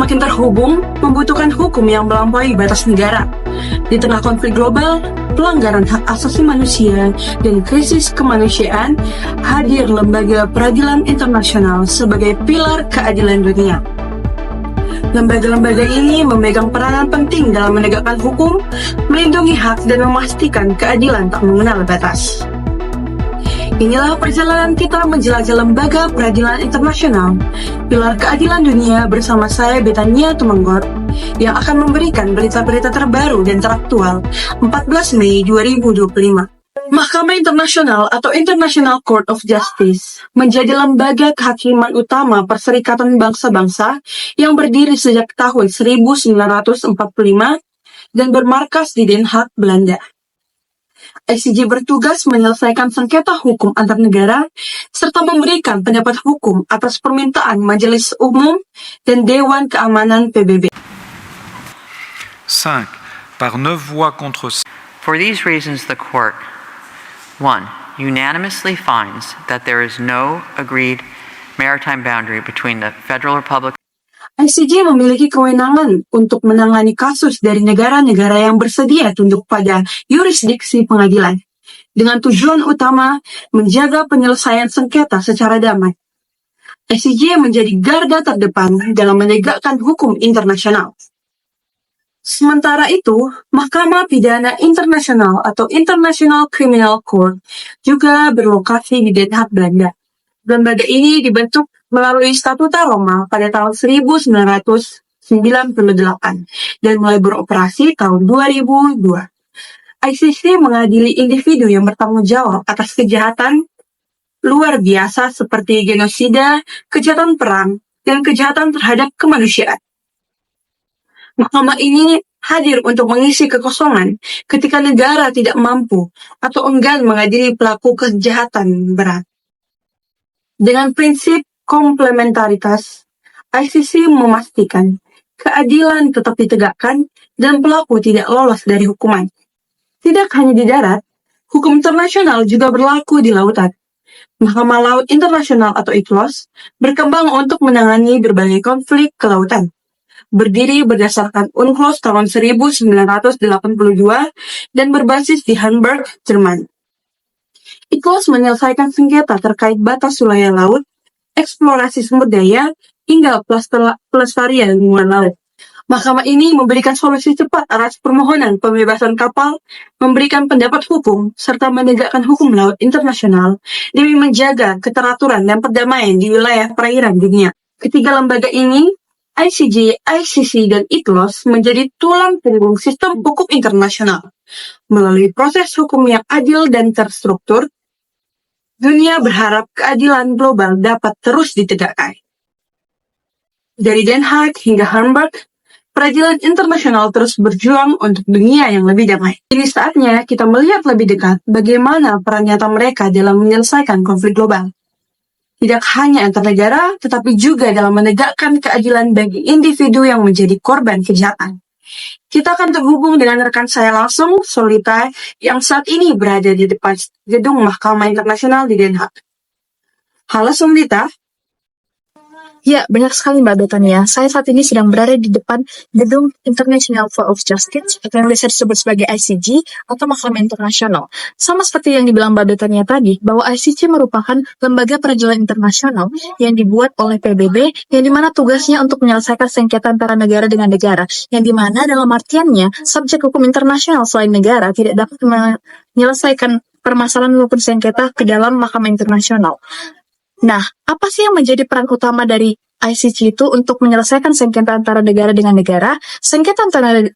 semakin terhubung, membutuhkan hukum yang melampaui batas negara. Di tengah konflik global, pelanggaran hak asasi manusia, dan krisis kemanusiaan, hadir Lembaga Peradilan Internasional sebagai pilar keadilan dunia. Lembaga-lembaga ini memegang peranan penting dalam menegakkan hukum, melindungi hak, dan memastikan keadilan tak mengenal batas. Inilah perjalanan kita menjelajah Lembaga Peradilan Internasional, pilar keadilan dunia bersama saya Betania Tumanggor, yang akan memberikan berita-berita terbaru dan teraktual 14 Mei 2025. Mahkamah Internasional atau International Court of Justice menjadi lembaga kehakiman utama Perserikatan Bangsa-Bangsa yang berdiri sejak tahun 1945 dan bermarkas di Den Haag, Belanda. ICJ bertugas menyelesaikan sengketa hukum antar negara serta memberikan pendapat hukum atas permintaan Majelis Umum dan Dewan Keamanan PBB. 5. Par 9 voix contre 5. For these reasons, the Court 1. Unanimously finds that there is no agreed maritime boundary between the Federal Republic ICJ memiliki kewenangan untuk menangani kasus dari negara-negara yang bersedia tunduk pada yurisdiksi pengadilan, dengan tujuan utama menjaga penyelesaian sengketa secara damai. ICJ menjadi garda terdepan dalam menegakkan hukum internasional. Sementara itu, Mahkamah Pidana Internasional atau International Criminal Court juga berlokasi di Den Haag, Belanda. Lembaga ini dibentuk melalui Statuta Roma pada tahun 1998 dan mulai beroperasi tahun 2002. ICC mengadili individu yang bertanggung jawab atas kejahatan luar biasa seperti genosida, kejahatan perang, dan kejahatan terhadap kemanusiaan. Mahkamah ini hadir untuk mengisi kekosongan ketika negara tidak mampu atau enggan mengadili pelaku kejahatan berat. Dengan prinsip komplementaritas, ICC memastikan keadilan tetap ditegakkan dan pelaku tidak lolos dari hukuman. Tidak hanya di darat, hukum internasional juga berlaku di lautan. Mahkamah Laut Internasional atau ICLOS berkembang untuk menangani berbagai konflik kelautan. Berdiri berdasarkan UNCLOS tahun 1982 dan berbasis di Hamburg, Jerman. ICLOS menyelesaikan sengketa terkait batas wilayah laut, eksplorasi sumber daya, hingga pelestarian lingkungan laut. Mahkamah ini memberikan solusi cepat atas permohonan pembebasan kapal, memberikan pendapat hukum, serta menegakkan hukum laut internasional demi menjaga keteraturan dan perdamaian di wilayah perairan dunia. Ketiga lembaga ini, ICJ, ICC, dan ICLOS menjadi tulang punggung sistem hukum internasional. Melalui proses hukum yang adil dan terstruktur, dunia berharap keadilan global dapat terus ditegakkan. Dari Den Haag hingga Hamburg, peradilan internasional terus berjuang untuk dunia yang lebih damai. Ini saatnya kita melihat lebih dekat bagaimana peran nyata mereka dalam menyelesaikan konflik global. Tidak hanya antar negara, tetapi juga dalam menegakkan keadilan bagi individu yang menjadi korban kejahatan. Kita akan terhubung dengan rekan saya langsung, Solita, yang saat ini berada di depan gedung Mahkamah Internasional di Den Haag. Halo Solita. Ya, benar sekali Mbak Betania. Saya saat ini sedang berada di depan gedung International Court of Justice, atau yang biasa disebut sebagai ICJ, atau Mahkamah Internasional. Sama seperti yang dibilang Mbak Betania tadi, bahwa ICJ merupakan lembaga peradilan internasional yang dibuat oleh PBB, yang dimana tugasnya untuk menyelesaikan sengketa antara negara dengan negara, yang dimana dalam artiannya, subjek hukum internasional selain negara tidak dapat menyelesaikan permasalahan maupun sengketa ke dalam Mahkamah Internasional. Nah, apa sih yang menjadi peran utama dari ICJ itu untuk menyelesaikan sengketa antara negara dengan negara? Sengketa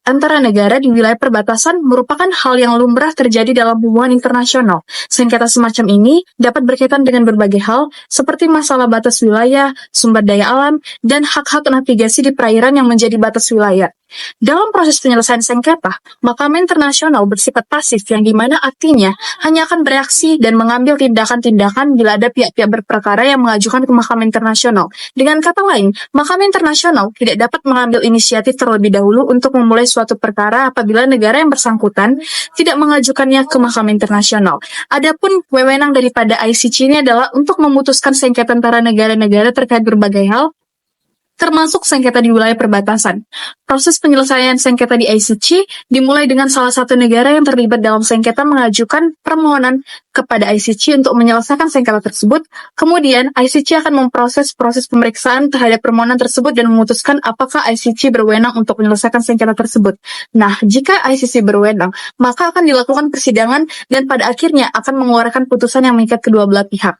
antara negara di wilayah perbatasan merupakan hal yang lumrah terjadi dalam hubungan internasional. Sengketa semacam ini dapat berkaitan dengan berbagai hal, seperti masalah batas wilayah, sumber daya alam, dan hak-hak navigasi di perairan yang menjadi batas wilayah. Dalam proses penyelesaian sengketa, Mahkamah Internasional bersifat pasif yang dimana artinya hanya akan bereaksi dan mengambil tindakan-tindakan bila ada pihak-pihak berperkara yang mengajukan ke Mahkamah Internasional. Dengan kata lain, Mahkamah Internasional tidak dapat mengambil inisiatif terlebih dahulu untuk memulai suatu perkara apabila negara yang bersangkutan tidak mengajukannya ke Mahkamah Internasional. Adapun wewenang daripada ICJ ini adalah untuk memutuskan sengketa antara negara-negara terkait berbagai hal, termasuk sengketa di wilayah perbatasan. Proses penyelesaian sengketa di ICC dimulai dengan salah satu negara yang terlibat dalam sengketa mengajukan permohonan kepada ICC untuk menyelesaikan sengketa tersebut. Kemudian, ICC akan memproses proses pemeriksaan terhadap permohonan tersebut dan memutuskan apakah ICC berwenang untuk menyelesaikan sengketa tersebut. Nah, jika ICC berwenang, maka akan dilakukan persidangan dan pada akhirnya akan mengeluarkan putusan yang mengikat kedua belah pihak.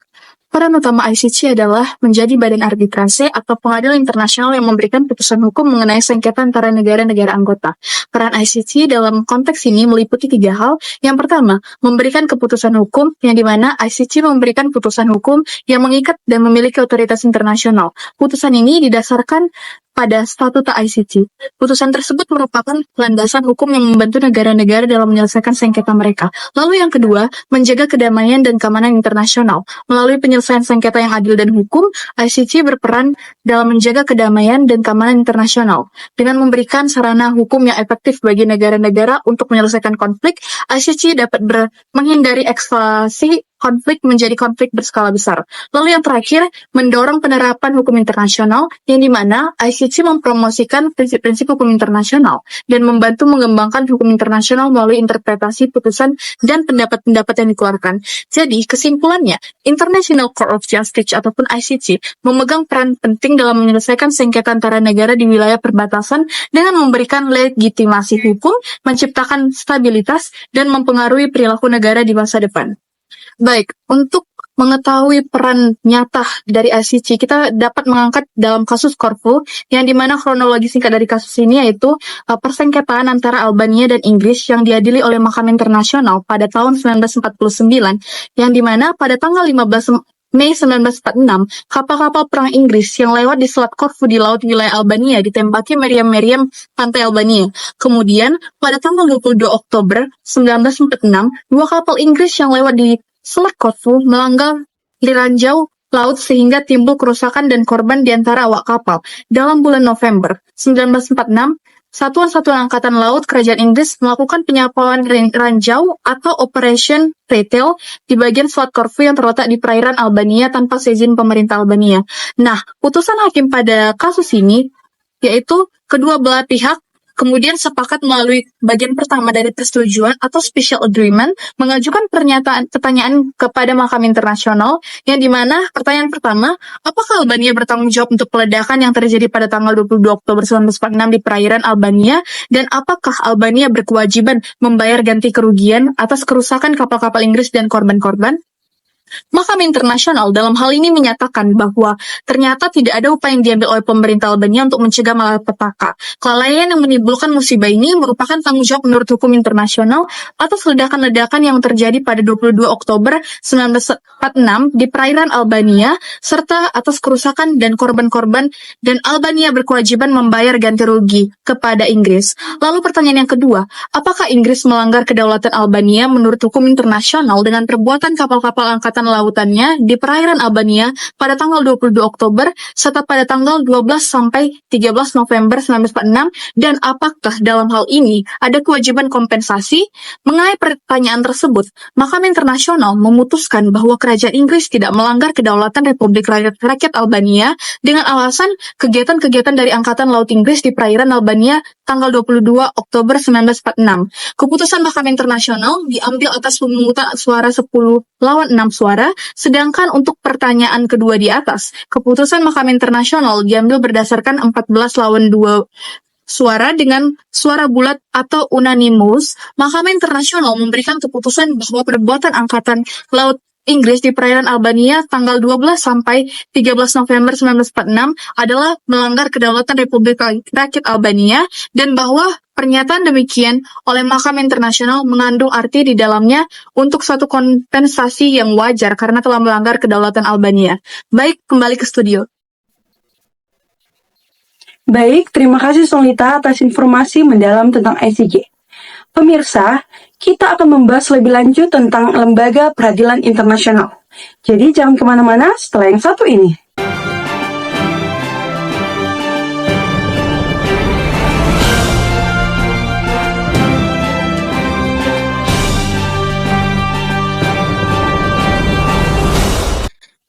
Peran utama ICC adalah menjadi badan arbitrase atau pengadilan internasional yang memberikan putusan hukum mengenai sengketa antara negara-negara anggota. Peran ICC dalam konteks ini meliputi 3 hal. Yang pertama, memberikan keputusan hukum, yang dimana ICC memberikan putusan hukum yang mengikat dan memiliki otoritas internasional. Putusan ini didasarkan pada statuta ICC. Putusan tersebut merupakan landasan hukum yang membantu negara-negara dalam menyelesaikan sengketa mereka. Lalu yang kedua, menjaga kedamaian dan keamanan internasional. Melalui penyelesaian sengketa yang adil dan hukum, ICC berperan dalam menjaga kedamaian dan keamanan internasional. Dengan memberikan sarana hukum yang efektif bagi negara-negara untuk menyelesaikan konflik, ICC dapat menghindari eskalasi konflik menjadi konflik berskala besar. Lalu yang terakhir, mendorong penerapan hukum internasional, yang dimana ICC mempromosikan prinsip-prinsip hukum internasional dan membantu mengembangkan hukum internasional melalui interpretasi putusan dan pendapat-pendapat yang dikeluarkan. Jadi, kesimpulannya, International Court of Justice ataupun ICC memegang peran penting dalam menyelesaikan sengketa antara negara di wilayah perbatasan dengan memberikan legitimasi hukum, menciptakan stabilitas, dan mempengaruhi perilaku negara di masa depan. Baik, untuk mengetahui peran nyata dari ICC, kita dapat mengangkat dalam kasus Corfu, yang dimana kronologi singkat dari kasus ini yaitu persengketaan antara Albania dan Inggris yang diadili oleh Mahkamah Internasional pada tahun 1949, yang dimana pada tanggal 15 Mei 1946, kapal-kapal perang Inggris yang lewat di Selat Corfu di laut wilayah Albania ditembaki meriam-meriam pantai Albania. Kemudian, pada tanggal 22 Oktober 1946, 2 kapal Inggris yang lewat di Selat Corfu melanggar di ranjau laut sehingga timbul kerusakan dan korban di antara awak kapal. Dalam bulan November 1946, Satuan-Satuan Angkatan Laut Kerajaan Inggris melakukan penyapuan ranjau atau Operation Retail di bagian Selat Corfu yang terletak di perairan Albania tanpa seizin pemerintah Albania. Nah, putusan hakim pada kasus ini yaitu kedua belah pihak kemudian sepakat melalui bagian pertama dari persetujuan atau special agreement mengajukan pertanyaan kepada Mahkamah Internasional, yang dimana pertanyaan pertama, apakah Albania bertanggung jawab untuk peledakan yang terjadi pada tanggal 22 Oktober 1946 di perairan Albania, dan apakah Albania berkewajiban membayar ganti kerugian atas kerusakan kapal-kapal Inggris dan korban-korban? Mahkamah Internasional dalam hal ini menyatakan bahwa ternyata tidak ada upaya yang diambil oleh pemerintah Albania untuk mencegah malapetaka. Kelalaian yang menimbulkan musibah ini merupakan tanggung jawab menurut hukum internasional atas ledakan-ledakan yang terjadi pada 22 Oktober 1946 di perairan Albania, serta atas kerusakan dan korban-korban, dan Albania berkewajiban membayar ganti rugi kepada Inggris. Lalu pertanyaan yang kedua, apakah Inggris melanggar kedaulatan Albania menurut hukum internasional dengan perbuatan kapal-kapal angkatan lautannya di perairan Albania pada tanggal 22 Oktober serta pada tanggal 12 sampai 13 November 1946, dan apakah dalam hal ini ada kewajiban kompensasi? Mengenai pertanyaan tersebut, Mahkamah Internasional memutuskan bahwa Kerajaan Inggris tidak melanggar kedaulatan Republik Rakyat Albania dengan alasan kegiatan-kegiatan dari Angkatan Laut Inggris di perairan Albania tanggal 22 Oktober 1946. Keputusan Mahkamah Internasional diambil atas pemungutan suara 10 lawan 6 suara, sedangkan untuk pertanyaan kedua di atas, keputusan Mahkamah Internasional diambil berdasarkan 14 lawan 2 suara dengan suara bulat atau unanimous. Mahkamah Internasional memberikan keputusan bahwa perbuatan Angkatan Laut Inggris di perairan Albania tanggal 12 sampai 13 November 1946 adalah melanggar kedaulatan Republik Rakyat Albania, dan bahwa pernyataan demikian oleh Mahkamah Internasional mengandung arti di dalamnya untuk suatu kompensasi yang wajar karena telah melanggar kedaulatan Albania. Baik, kembali ke studio. Baik, terima kasih Solita atas informasi mendalam tentang ICJ. Pemirsa, kita akan membahas lebih lanjut tentang Lembaga Peradilan Internasional. Jadi jangan kemana-mana setelah yang satu ini.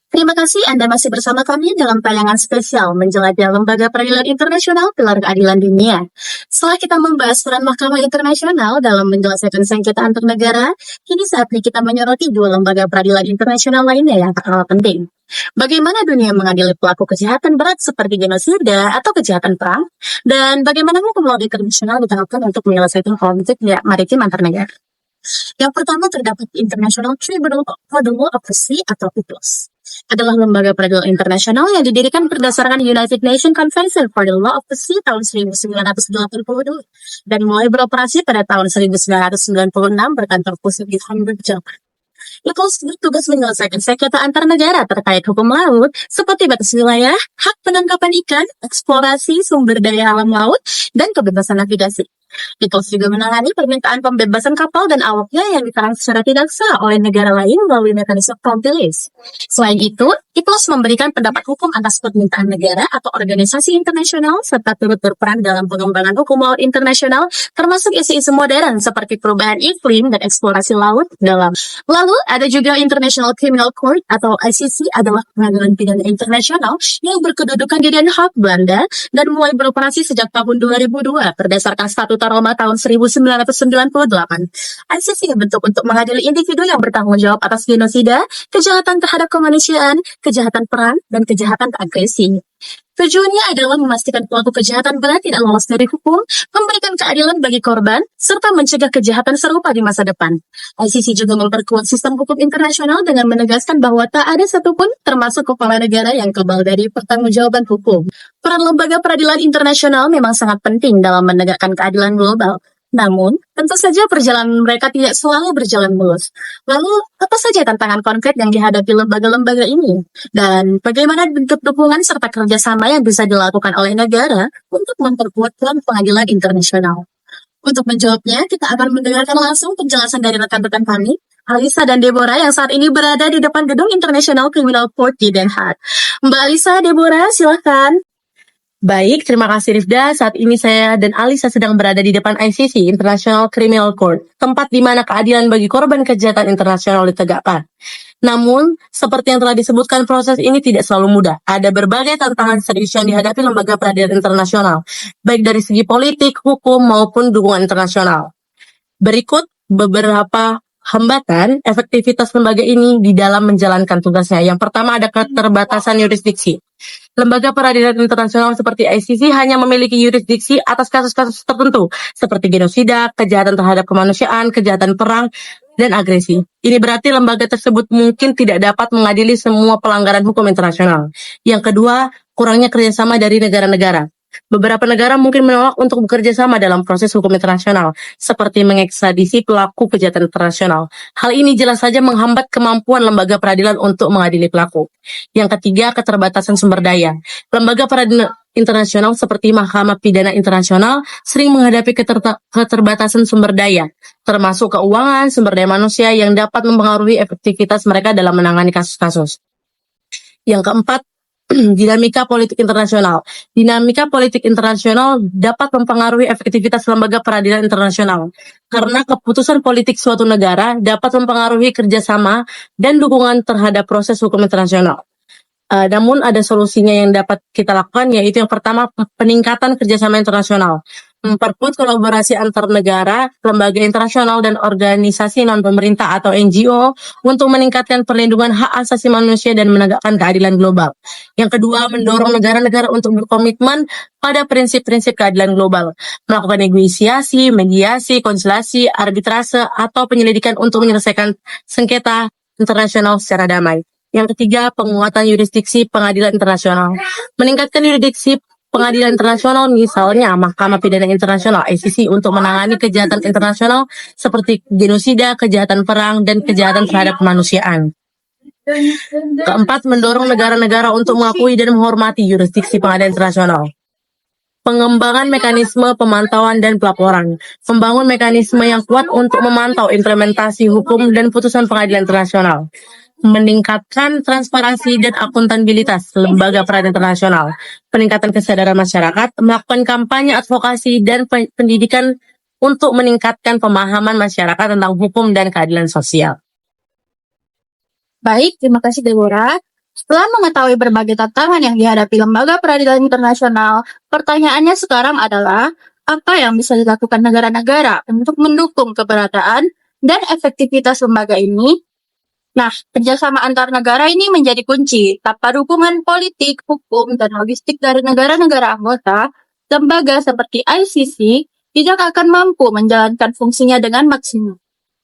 Terima kasih Anda masih bersama kami dalam tayangan spesial menjelajah Lembaga Peradilan Internasional Pilar Keadilan Dunia. Setelah kita membahas peran Mahkamah Internasional dalam menyelesaikan sengketa antar negara, kini saatnya kita menyoroti dua lembaga peradilan internasional lainnya yang tak kalah penting. Bagaimana dunia mengadili pelaku kejahatan berat seperti genosida atau kejahatan perang, dan bagaimana hukum laut internasional diterapkan untuk menyelesaikan konflik maritim antar negara. Yang pertama terdapat International Tribunal for the Law of the Sea atau ICLOS. Adalah lembaga peradilan internasional yang didirikan berdasarkan United Nations Convention for the Law of the Sea tahun 1982 dan mulai beroperasi pada tahun 1996 berkantor pusat di Hamburg, Jerman. ICLOS bertugas menyelesaikan sengketa antar negara terkait hukum laut seperti batas wilayah, hak penangkapan ikan, eksplorasi sumber daya alam laut, dan kebebasan navigasi. ICLOS juga menangani permintaan pembebasan kapal dan awaknya yang ditahan secara tidak sah oleh negara lain melalui mekanisme prompt release. Selain itu, ICLOS memberikan pendapat hukum atas permintaan negara atau organisasi internasional serta turut berperan dalam pengembangan hukum laut internasional termasuk isu-isu modern seperti perubahan iklim dan eksplorasi laut dalam. Lalu, ada juga International Criminal Court atau ICC adalah pengadilan pidana internasional yang berkedudukan di Den Haag, Belanda dan mulai beroperasi sejak tahun 2002 berdasarkan Statut Roma tahun 1998. ICC dibentuk untuk mengadili individu yang bertanggung jawab atas genosida, kejahatan terhadap kemanusiaan, kejahatan perang, dan kejahatan agresi. Tujuannya adalah memastikan pelaku kejahatan berat tidak lolos dari hukum, memberikan keadilan bagi korban, serta mencegah kejahatan serupa di masa depan. ICC juga memperkuat sistem hukum internasional dengan menegaskan bahwa tak ada satupun, termasuk kepala negara yang kebal dari pertanggungjawaban hukum. Peran lembaga peradilan internasional memang sangat penting dalam menegakkan keadilan global. Namun, tentu saja perjalanan mereka tidak selalu berjalan mulus. Lalu, apa saja tantangan konkret yang dihadapi lembaga-lembaga ini? Dan bagaimana bentuk dukungan serta kerjasama yang bisa dilakukan oleh negara untuk memperkuat peran pengadilan internasional? Untuk menjawabnya, kita akan mendengarkan langsung penjelasan dari rekan-rekan kami, Alisa dan Deborah yang saat ini berada di depan gedung International Criminal Court di Den Haag. Mbak Alisa, Deborah, silahkan. Baik, terima kasih Rifda. Saat ini saya dan Alisa sedang berada di depan ICC, International Criminal Court, tempat di mana keadilan bagi korban kejahatan internasional ditegakkan. Namun, seperti yang telah disebutkan, proses ini tidak selalu mudah. Ada berbagai tantangan serius yang dihadapi lembaga peradilan internasional, baik dari segi politik, hukum, maupun dukungan internasional. Berikut beberapa hambatan efektivitas lembaga ini di dalam menjalankan tugasnya. Yang pertama ada keterbatasan yurisdiksi. Lembaga peradilan internasional seperti ICC hanya memiliki yurisdiksi atas kasus-kasus tertentu, seperti genosida, kejahatan terhadap kemanusiaan, kejahatan perang, dan agresi. Ini berarti lembaga tersebut mungkin tidak dapat mengadili semua pelanggaran hukum internasional. Yang kedua, kurangnya kerjasama dari negara-negara. Beberapa negara mungkin menolak untuk bekerja sama dalam proses hukum internasional, seperti mengekstradisi pelaku kejahatan internasional. Hal ini jelas saja menghambat kemampuan lembaga peradilan untuk mengadili pelaku. Yang ketiga, keterbatasan sumber daya. Lembaga peradilan internasional seperti Mahkamah Pidana Internasional sering menghadapi keterbatasan sumber daya, termasuk keuangan, sumber daya manusia yang dapat mempengaruhi efektivitas mereka dalam menangani kasus-kasus. Yang keempat, dinamika politik internasional. Dinamika politik internasional dapat mempengaruhi efektivitas lembaga peradilan internasional karena keputusan politik suatu negara dapat mempengaruhi kerjasama dan dukungan terhadap proses hukum internasional. Namun ada solusinya yang dapat kita lakukan, yaitu yang pertama, peningkatan kerjasama internasional. Memperkuat kolaborasi antar negara, lembaga internasional, dan organisasi non-pemerintah atau NGO untuk meningkatkan perlindungan hak asasi manusia dan menegakkan keadilan global. Yang kedua, mendorong negara-negara untuk berkomitmen pada prinsip-prinsip keadilan global, melakukan negosiasi, mediasi, konsultasi, arbitrase, atau penyelidikan untuk menyelesaikan sengketa internasional secara damai. Yang ketiga, penguatan yurisdiksi pengadilan internasional. Meningkatkan yurisdiksi pengadilan internasional, misalnya Mahkamah Pidana Internasional (ICC) untuk menangani kejahatan internasional seperti genosida, kejahatan perang, dan kejahatan terhadap kemanusiaan. Keempat, mendorong negara-negara untuk mengakui dan menghormati yurisdiksi pengadilan internasional. Pengembangan mekanisme pemantauan dan pelaporan. Membangun mekanisme yang kuat untuk memantau implementasi hukum dan putusan pengadilan internasional. Meningkatkan transparansi dan akuntabilitas lembaga peradilan internasional, peningkatan kesadaran masyarakat, melakukan kampanye advokasi dan pendidikan untuk meningkatkan pemahaman masyarakat tentang hukum dan keadilan sosial. Baik, terima kasih Deborah. Setelah mengetahui berbagai tantangan yang dihadapi lembaga peradilan internasional, pertanyaannya sekarang adalah, apa yang bisa dilakukan negara-negara untuk mendukung keberadaan dan efektivitas lembaga ini? Nah, kerjasama antar negara ini menjadi kunci. Tanpa dukungan politik, hukum, dan logistik dari negara-negara anggota, lembaga seperti ICC tidak akan mampu menjalankan fungsinya dengan maksimal.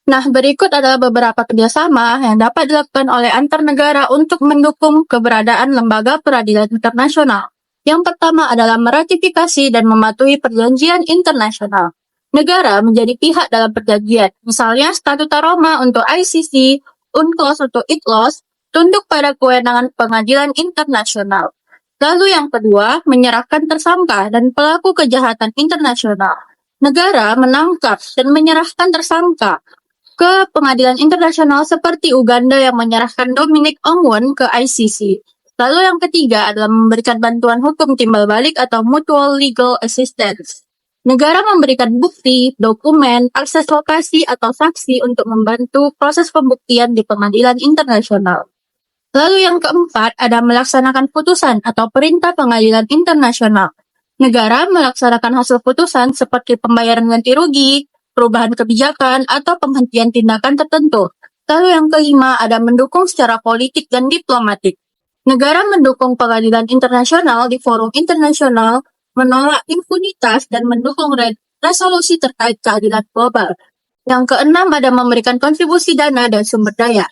Nah, berikut adalah beberapa kerjasama yang dapat dilakukan oleh antar negara untuk mendukung keberadaan lembaga peradilan internasional. Yang pertama adalah meratifikasi dan mematuhi perjanjian internasional. Negara menjadi pihak dalam perjanjian, misalnya Statuta Roma untuk ICC, UNCLOS untuk ICLOS, tunduk pada kewenangan pengadilan internasional. Lalu yang kedua, menyerahkan tersangka dan pelaku kejahatan internasional. Negara menangkap dan menyerahkan tersangka ke pengadilan internasional seperti Uganda yang menyerahkan Dominic Ongwen ke ICC. Lalu yang ketiga adalah memberikan bantuan hukum timbal balik atau mutual legal assistance. Negara memberikan bukti, dokumen, akses lokasi atau saksi untuk membantu proses pembuktian di pengadilan internasional. Lalu yang keempat ada melaksanakan putusan atau perintah pengadilan internasional. Negara melaksanakan hasil putusan seperti pembayaran ganti rugi, perubahan kebijakan, atau penghentian tindakan tertentu. Lalu yang kelima ada mendukung secara politik dan diplomatik. Negara mendukung pengadilan internasional di forum internasional, menolak impunitas, dan mendukung resolusi terkait keadilan global. Yang keenam ada memberikan kontribusi dana dan sumber daya.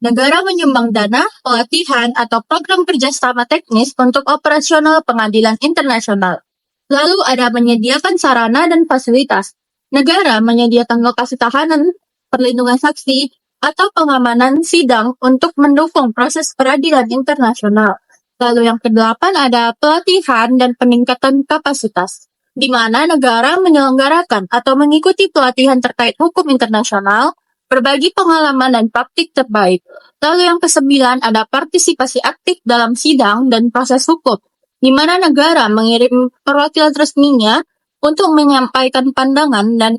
Negara menyumbang dana, pelatihan, atau program kerjasama teknis untuk operasional pengadilan internasional. Lalu ada menyediakan sarana dan fasilitas. Negara menyediakan lokasi tahanan, perlindungan saksi, atau pengamanan sidang untuk mendukung proses peradilan internasional. Lalu yang kedelapan ada pelatihan dan peningkatan kapasitas, di mana negara menyelenggarakan atau mengikuti pelatihan terkait hukum internasional, berbagi pengalaman dan praktik terbaik. Lalu yang kesembilan ada partisipasi aktif dalam sidang dan proses hukum, di mana negara mengirim perwakilan resminya untuk menyampaikan pandangan dan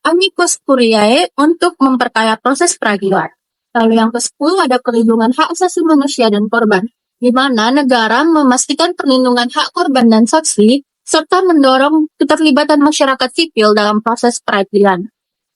amicus curiae untuk memperkaya proses peradilan. Lalu yang ke-10 ada perlindungan hak asasi manusia dan korban, di mana negara memastikan perlindungan hak korban dan saksi, serta mendorong keterlibatan masyarakat sipil dalam proses peradilan.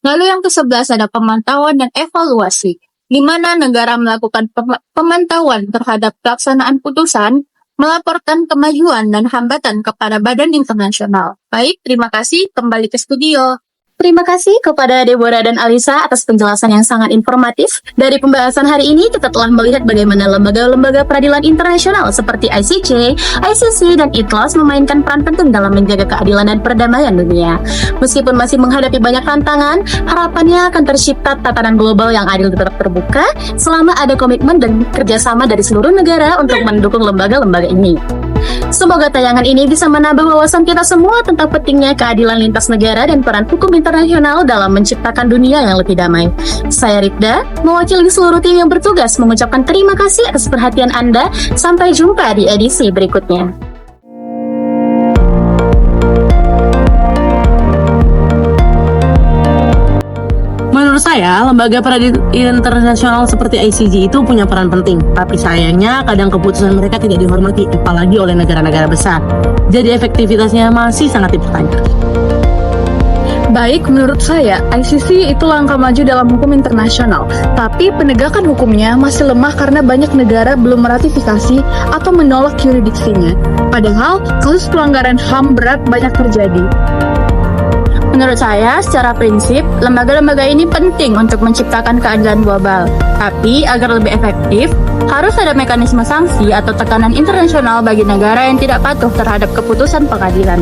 Lalu yang ke-11 ada pemantauan dan evaluasi, di mana negara melakukan pemantauan terhadap pelaksanaan putusan, melaporkan kemajuan dan hambatan kepada badan internasional. Baik, terima kasih. Kembali ke studio. Terima kasih kepada Deborah dan Alisa atas penjelasan yang sangat informatif. Dari pembahasan hari ini, kita telah melihat bagaimana lembaga-lembaga peradilan internasional seperti ICJ, ICC, dan ICLOS memainkan peran penting dalam menjaga keadilan dan perdamaian dunia. Meskipun masih menghadapi banyak tantangan, harapannya akan tercipta tatanan global yang adil dan tetap terbuka selama ada komitmen dan kerjasama dari seluruh negara untuk mendukung lembaga-lembaga ini. Semoga tayangan ini bisa menambah wawasan kita semua tentang pentingnya keadilan lintas negara dan peran hukum internasional dalam menciptakan dunia yang lebih damai. Saya Rifda, mewakili seluruh tim yang bertugas mengucapkan terima kasih atas perhatian Anda. Sampai jumpa di edisi berikutnya. Menurut saya, lembaga peradilan internasional seperti ICJ itu punya peran penting. Tapi sayangnya, kadang keputusan mereka tidak dihormati, apalagi oleh negara-negara besar. Jadi efektivitasnya masih sangat dipertanyakan. Baik, menurut saya, ICC itu langkah maju dalam hukum internasional. Tapi penegakan hukumnya masih lemah karena banyak negara belum meratifikasi atau menolak yurisdiksinya. Padahal, kasus pelanggaran HAM berat banyak terjadi. Menurut saya, secara prinsip, lembaga-lembaga ini penting untuk menciptakan keadilan global. Tapi, agar lebih efektif, harus ada mekanisme sanksi atau tekanan internasional bagi negara yang tidak patuh terhadap keputusan pengadilan.